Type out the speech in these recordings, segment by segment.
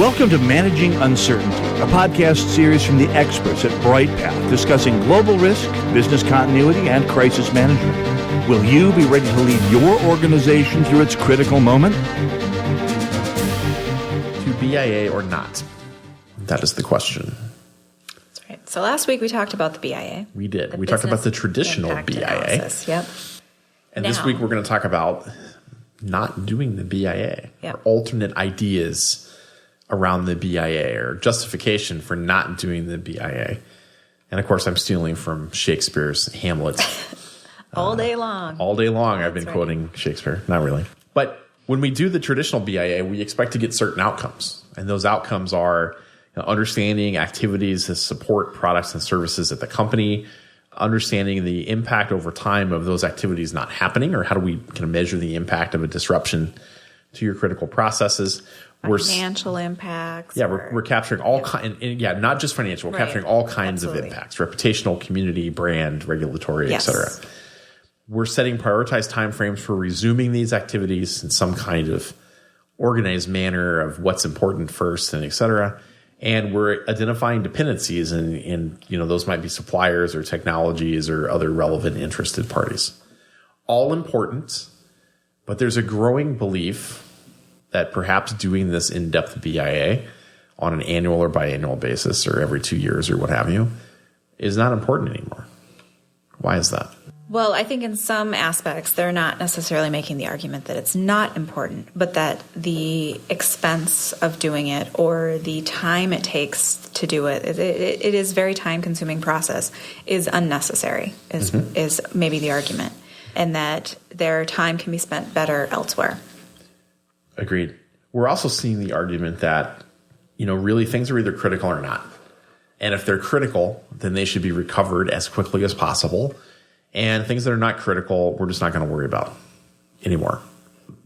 Welcome to Managing Uncertainty, a podcast series from the experts at Bryghtpath discussing global risk, business continuity, and crisis management. Will you be ready to lead your organization through its critical moment? To BIA or not? That is the question. That's right. So last week we talked about the BIA. We did. We talked about the traditional BIA. Analysis. Yep. And this week we're going to talk about not doing the BIA, Yep. or alternate ideas around the BIA or justification for not doing the BIA. And of course, I'm stealing from Shakespeare's Hamlet. All day long. All day long I've been right. quoting Shakespeare. Not really. But when we do the traditional BIA, we expect to get certain outcomes. And those outcomes are understanding activities that support products and services at the company, understanding the impact over time of those activities not happening, or how do we kind of measure the impact of a disruption to your critical processes. Financial impacts. Yeah, we're capturing all not just financial. We're capturing all kinds of impacts: reputational, community, brand, regulatory, Yes. et cetera. We're setting prioritized timeframes for resuming these activities in some kind of organized manner of what's important first, and et cetera. And we're identifying dependencies, and those might be suppliers or technologies or other relevant interested parties. All important, but there's a growing belief that perhaps doing this in-depth BIA on an annual or biannual basis or every 2 years or what have you is not important anymore. Why is that? Well, I think in some aspects they're not necessarily making the argument that it's not important, but that the expense of doing it or the time it takes to do it, it is a very time-consuming process, is unnecessary, is maybe the argument, and that their time can be spent better elsewhere. Agreed. We're also seeing the argument that, really things are either critical or not. And if they're critical, then they should be recovered as quickly as possible. And things that are not critical, we're just not going to worry about anymore.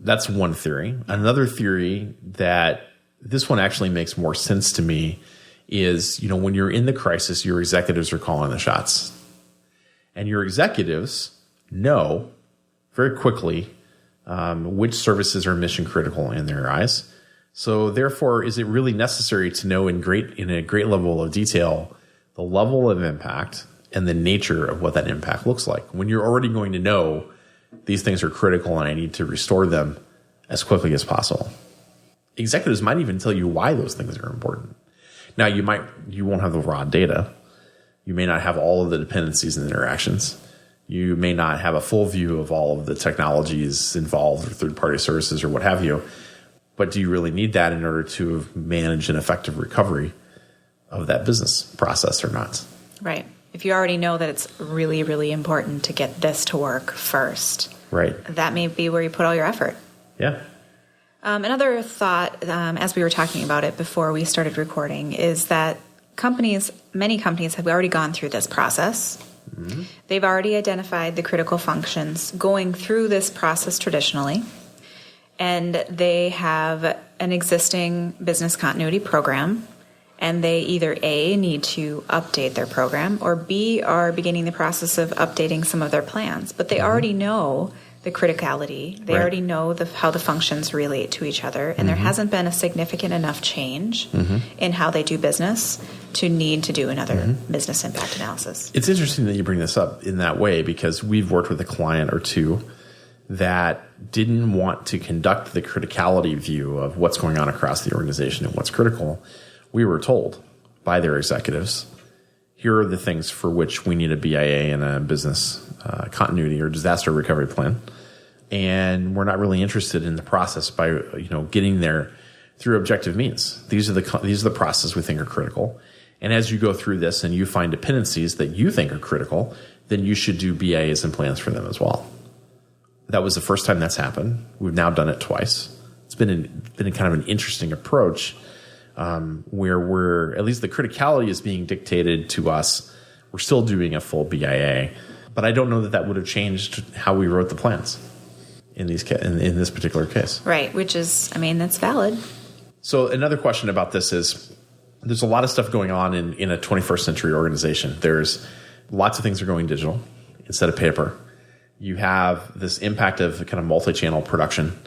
That's one theory. Another theory that this one actually makes more sense to me is, when you're in the crisis, your executives are calling the shots. And your executives know very quickly which services are mission critical in their eyes. So therefore, is it really necessary to know in a great level of detail the level of impact and the nature of what that impact looks like when you're already going to know these things are critical and I need to restore them as quickly as possible? Executives might even tell you why those things are important. Now, you won't have the raw data. You may not have all of the dependencies and interactions. You may not have a full view of all of the technologies involved or third-party services or what have you. But do you really need that in order to manage an effective recovery of that business process or not? Right. If you already know that it's really, really important to get this to work first, right, that may be where you put all your effort. Yeah. Another thought, as we were talking about it before we started recording, is that many companies have already gone through this process. Mm-hmm. They've already identified the critical functions going through this process traditionally, and they have an existing business continuity program, and they either A, need to update their program, or B, are beginning the process of updating some of their plans. But they already know the criticality. They already know how the functions relate to each other, and there hasn't been a significant enough change in how they do business to need to do another business impact analysis. It's interesting that you bring this up in that way, because we've worked with a client or two that didn't want to conduct the criticality view of what's going on across the organization and what's critical. We were told by their executives, here are the things for which we need a BIA and a business continuity or disaster recovery plan. And we're not really interested in the process by getting there through objective means. These are the processes we think are critical. And as you go through this and you find dependencies that you think are critical, then you should do BIAs and plans for them as well. That was the first time that's happened. We've now done it twice. It's been a kind of an interesting approach where at least the criticality is being dictated to us. We're still doing a full BIA, but I don't know that would have changed how we wrote the plans in this particular case. Right, which is, that's valid. So another question about this is, there's a lot of stuff going on in a 21st century organization. There's lots of things are going digital instead of paper. You have this impact of kind of multi-channel production.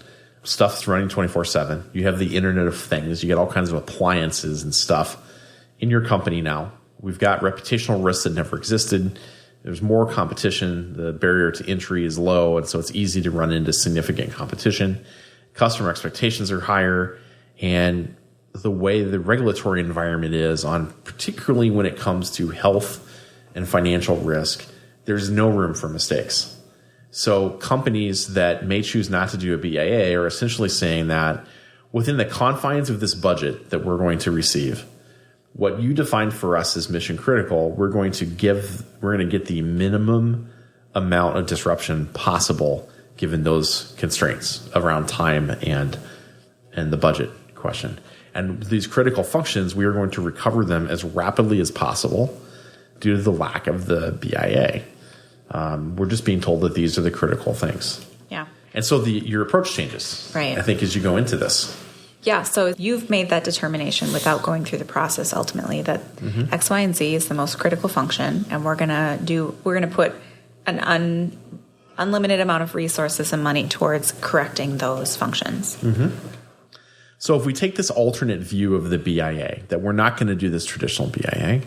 stuff's running 24/7. You have the Internet of Things. You get all kinds of appliances and stuff in your company now. We've got reputational risks that never existed. There's more competition. The barrier to entry is low, and so it's easy to run into significant competition. Customer expectations are higher, and the way the regulatory environment is on, particularly when it comes to health and financial risk, there's no room for mistakes. So companies that may choose not to do a BIA are essentially saying that within the confines of this budget that we're going to receive, what you defined for us as mission critical, we're going to get the minimum amount of disruption possible given those constraints around time and the budget question. And these critical functions, we are going to recover them as rapidly as possible due to the lack of the BIA. We're just being told that these are the critical things. Yeah. And so your approach changes, right, I think, as you go into this. Yeah, so you've made that determination without going through the process ultimately that X, Y, and Z is the most critical function, and we're gonna put an unlimited amount of resources and money towards correcting those functions. So if we take this alternate view of the BIA, that we're not going to do this traditional BIA,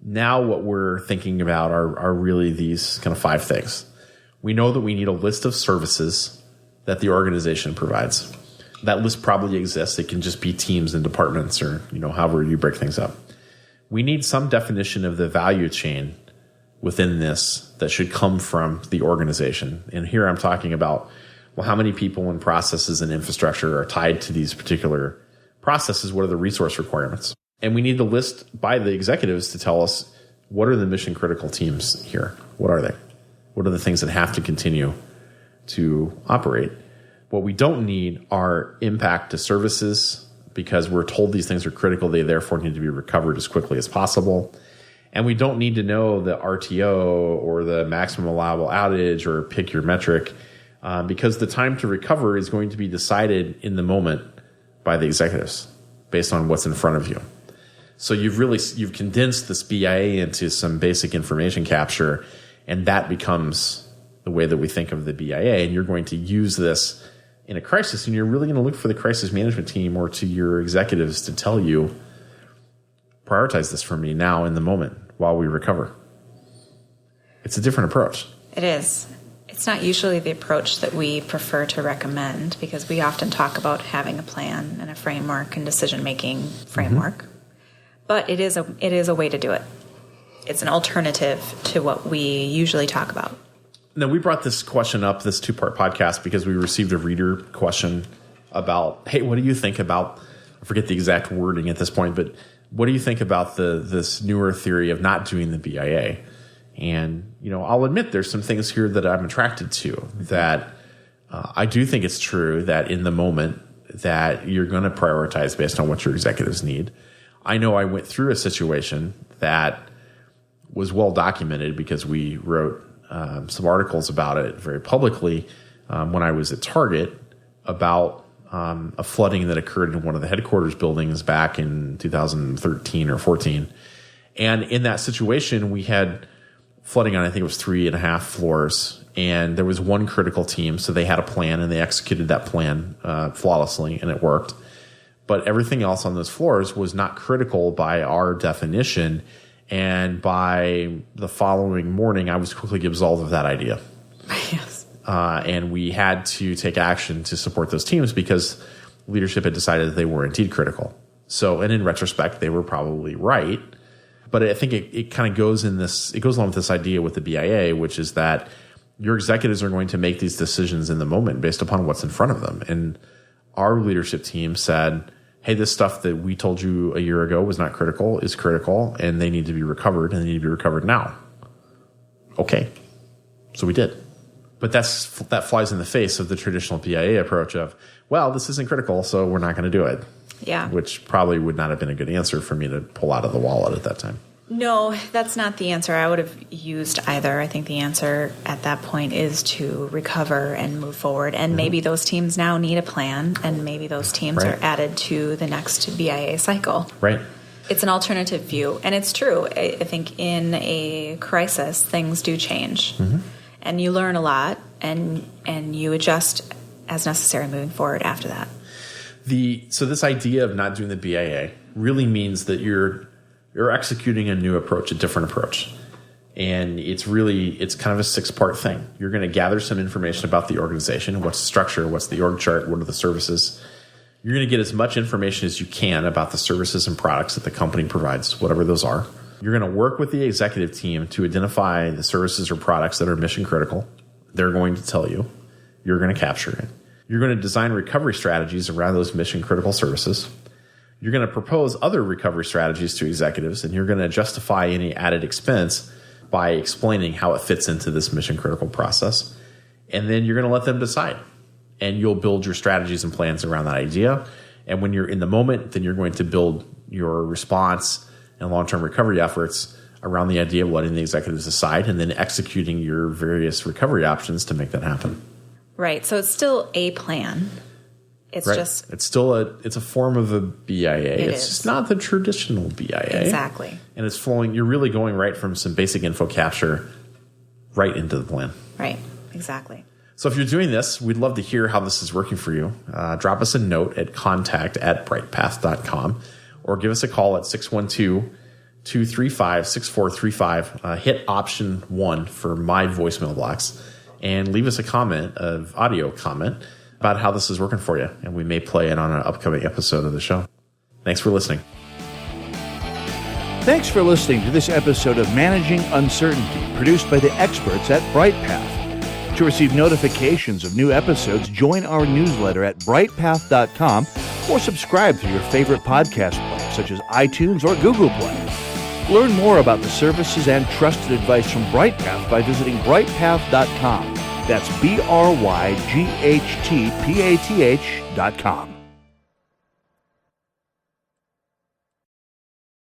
now what we're thinking about are really these kind of 5 things. We know that we need a list of services that the organization provides. That list probably exists. It can just be teams and departments or, however you break things up. We need some definition of the value chain within this that should come from the organization. And here I'm talking about, well, how many people and processes and infrastructure are tied to these particular processes? What are the resource requirements? And we need the list by the executives to tell us, what are the mission critical teams here? What are they? What are the things that have to continue to operate? What we don't need are impact to services because we're told these things are critical. They therefore need to be recovered as quickly as possible. And we don't need to know the RTO or the maximum allowable outage or pick your metric because the time to recover is going to be decided in the moment by the executives based on what's in front of you. So you've condensed this BIA into some basic information capture, and that becomes the way that we think of the BIA. And you're going to use this in a crisis, and you're really going to look for the crisis management team or to your executives to tell you, prioritize this for me now in the moment while we recover. It's a different approach. It is. It's not usually the approach that we prefer to recommend because we often talk about having a plan and a framework and decision-making framework. But it is a way to do it. It's an alternative to what we usually talk about. Now, we brought this question up, this 2-part podcast, because we received a reader question about, hey, what do you think about, I forget the exact wording at this point, but what do you think about this newer theory of not doing the BIA? And, I'll admit there's some things here that I'm attracted to, that I do think it's true that in the moment that you're going to prioritize based on what your executives need. I know I went through a situation that was well documented because we wrote some articles about it very publicly when I was at Target about a flooding that occurred in one of the headquarters buildings back in 2013 or 14. And in that situation, we had flooding on, I think it was 3.5 floors. And there was one critical team, so they had a plan and they executed that plan flawlessly, and it worked. But everything else on those floors was not critical by our definition. And by the following morning, I was quickly absolved of that idea. Yes. And we had to take action to support those teams because leadership had decided that they were indeed critical. So, and in retrospect, they were probably right. But I think it kind of goes along with this idea with the BIA, which is that your executives are going to make these decisions in the moment based upon what's in front of them. And our leadership team said, hey, this stuff that we told you a year ago was not critical is critical, and they need to be recovered, and they need to be recovered now. Okay. So we did. But that flies in the face of the traditional BIA approach of, well, this isn't critical, so we're not going to do it. Yeah. Which probably would not have been a good answer for me to pull out of the wallet at that time. No, that's not the answer I would have used either. I think the answer at that point is to recover and move forward. And maybe those teams now need a plan, and maybe those teams are added to the next BIA cycle. Right. It's an alternative view. And it's true. I think in a crisis, things do change. And you learn a lot, and you adjust as necessary moving forward after that. So this idea of not doing the BIA really means that you're executing a new approach, a different approach. And it's kind of a 6-part thing. You're going to gather some information about the organization. What's the structure? What's the org chart? What are the services? You're going to get as much information as you can about the services and products that the company provides, whatever those are. You're going to work with the executive team to identify the services or products that are mission critical. They're going to tell you. You're going to capture it. You're going to design recovery strategies around those mission critical services. You're going to propose other recovery strategies to executives, and you're going to justify any added expense by explaining how it fits into this mission critical process. And then you're going to let them decide. And you'll build your strategies and plans around that idea. And when you're in the moment, then you're going to build your response and long-term recovery efforts around the idea of letting the executives decide and then executing your various recovery options to make that happen. Right. So it's still a plan. It's right. just... It's still a form of a BIA. It's just not the traditional BIA. Exactly. And it's flowing. You're really going right from some basic info capture right into the plan. Right. Exactly. So if you're doing this, we'd love to hear how this is working for you. Drop us a note at contact@bryghtpath.com or give us a call at 612-235-6435. Hit option 1 for my voicemail box and leave us a audio comment about how this is working for you. And we may play it on an upcoming episode of the show. Thanks for listening. Thanks for listening to this episode of Managing Uncertainty, produced by the experts at Bryghtpath. To receive notifications of new episodes, join our newsletter at bryghtpath.com or subscribe through your favorite podcast player, such as iTunes or Google Play. Learn more about the services and trusted advice from Bryghtpath by visiting bryghtpath.com. That's BRYGHTPATH.com.